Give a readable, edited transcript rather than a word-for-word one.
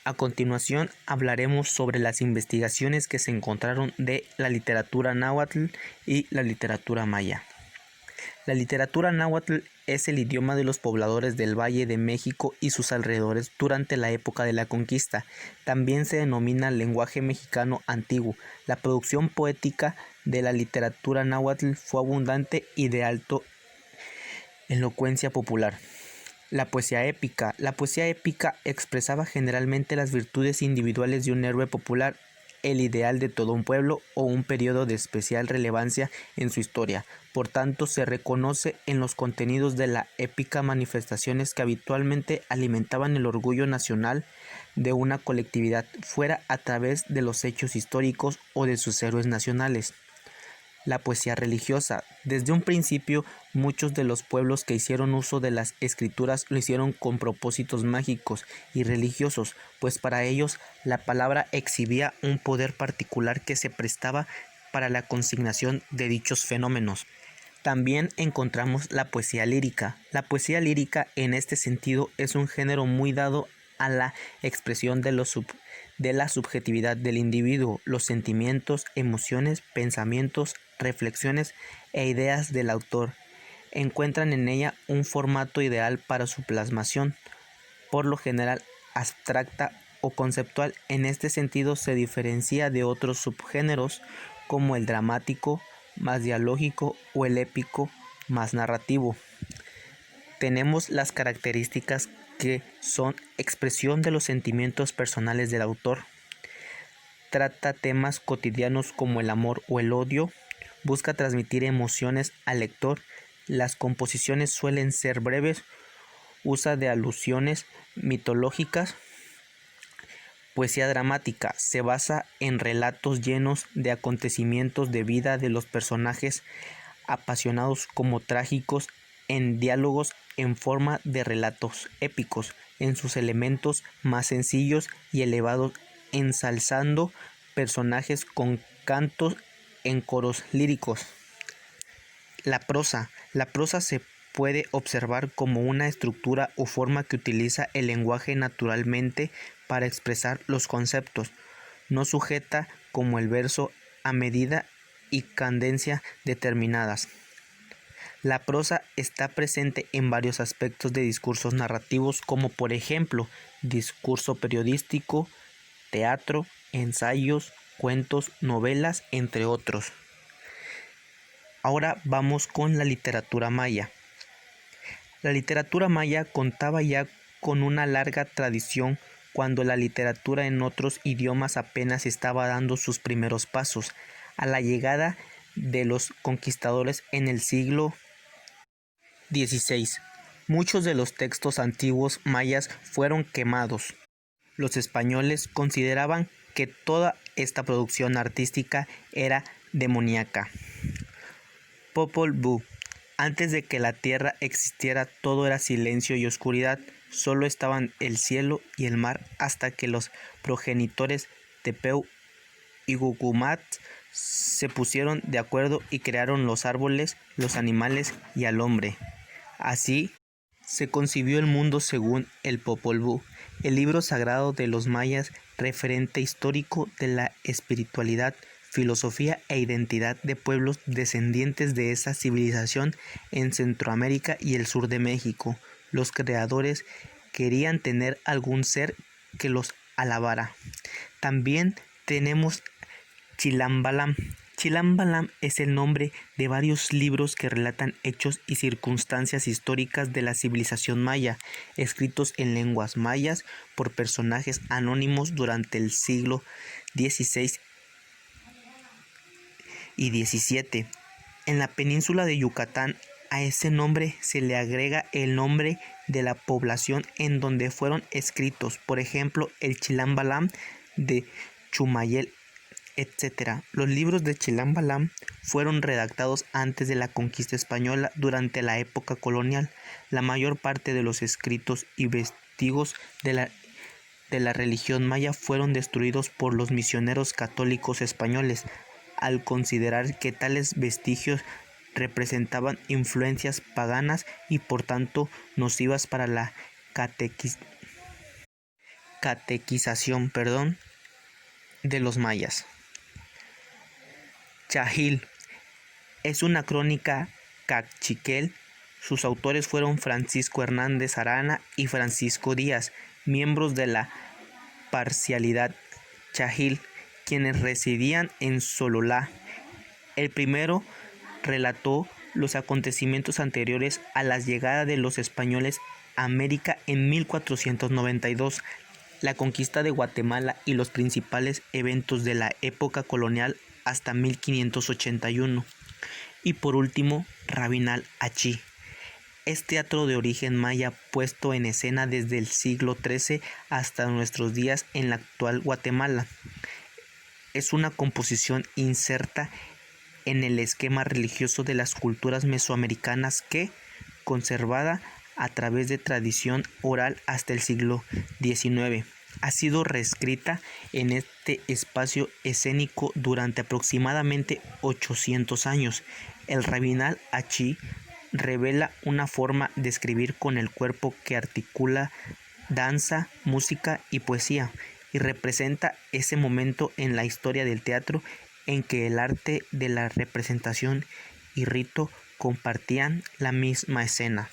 A continuación hablaremos sobre las investigaciones que se encontraron de la literatura náhuatl y la literatura maya. La literatura náhuatl es el idioma de los pobladores del Valle de México y sus alrededores durante la época de la conquista. También se denomina lenguaje mexicano antiguo. La producción poética de la literatura náhuatl fue abundante y de alta elocuencia popular. La poesía épica. La poesía épica expresaba generalmente las virtudes individuales de un héroe popular, el ideal de todo un pueblo o un periodo de especial relevancia en su historia. Por tanto, se reconoce en los contenidos de la épica manifestaciones que habitualmente alimentaban el orgullo nacional de una colectividad, fuera a través de los hechos históricos o de sus héroes nacionales. La poesía religiosa. Desde un principio, muchos de los pueblos que hicieron uso de las escrituras lo hicieron con propósitos mágicos y religiosos, pues para ellos la palabra exhibía un poder particular que se prestaba para la consignación de dichos fenómenos. También encontramos la poesía lírica. La poesía lírica, en este sentido, es un género muy dado a la expresión de la subjetividad del individuo, los sentimientos, emociones, pensamientos, reflexiones e ideas del autor. Encuentran en ella un formato ideal para su plasmación, por lo general abstracta o conceptual. En este sentido se diferencia de otros subgéneros como el dramático, más dialógico, o el épico, más narrativo. Tenemos las características que son expresión de los sentimientos personales del autor. Trata temas cotidianos como el amor o el odio. Busca transmitir emociones al lector. Las composiciones suelen ser breves. Usa de alusiones mitológicas. Poesía dramática. Se basa en relatos llenos de acontecimientos de vida de los personajes, apasionados como trágicos, en diálogos en forma de relatos épicos, en sus elementos más sencillos y elevados, ensalzando personajes con cantos en coros líricos. La prosa. La prosa se puede observar como una estructura o forma que utiliza el lenguaje naturalmente para expresar los conceptos, no sujeta como el verso a medida y cadencia determinadas. La prosa está presente en varios aspectos de discursos narrativos, como por ejemplo discurso periodístico, teatro, ensayos, cuentos, novelas, entre otros. Ahora vamos con la literatura maya. La literatura maya contaba ya con una larga tradición cuando la literatura en otros idiomas apenas estaba dando sus primeros pasos. A la llegada de los conquistadores en el siglo XVI, muchos de los textos antiguos mayas fueron quemados. Los españoles consideraban que toda esta producción artística era demoníaca. Popol Vuh. Antes de que la tierra existiera, todo era silencio y oscuridad. Solo estaban el cielo y el mar hasta que los progenitores Tepeu y Gucumat se pusieron de acuerdo y crearon los árboles, los animales y al hombre. Así se concibió el mundo según el Popol Vuh, el libro sagrado de los mayas, referente histórico de la espiritualidad, filosofía e identidad de pueblos descendientes de esa civilización en Centroamérica y el sur de México. Los creadores querían tener algún ser que los alabara. También tenemos Chilambalam. Chilambalam es el nombre de varios libros que relatan hechos y circunstancias históricas de la civilización maya, escritos en lenguas mayas por personajes anónimos durante el siglo XVI y XVII. En la península de Yucatán, a ese nombre se le agrega el nombre de la población en donde fueron escritos, por ejemplo, el Chilambalam de Chumayel, etc. Los libros de Chilambalam fueron redactados antes de la conquista española durante la época colonial. La mayor parte de los escritos y vestigios de la religión maya fueron destruidos por los misioneros católicos españoles, al considerar que tales vestigios representaban influencias paganas y por tanto nocivas para la catequesis. catequización, de los mayas. Chahil es una crónica cachiquel. Sus autores fueron Francisco Hernández Arana y Francisco Díaz, miembros de la parcialidad Chahil, quienes residían en Sololá. El primero relató los acontecimientos anteriores a la llegada de los españoles a América en 1492, la conquista de Guatemala y los principales eventos de la época colonial hasta 1581. Y por último, Rabinal Achí. Es teatro de origen maya puesto en escena desde el siglo XIII hasta nuestros días en la actual Guatemala. Es una composición inserta en el esquema religioso de las culturas mesoamericanas que, conservada a través de tradición oral hasta el siglo XIX, ha sido reescrita en este espacio escénico durante aproximadamente 800 años. El Rabinal Achí revela una forma de escribir con el cuerpo que articula danza, música y poesía, y representa ese momento en la historia del teatro en que el arte de la representación y rito compartían la misma escena.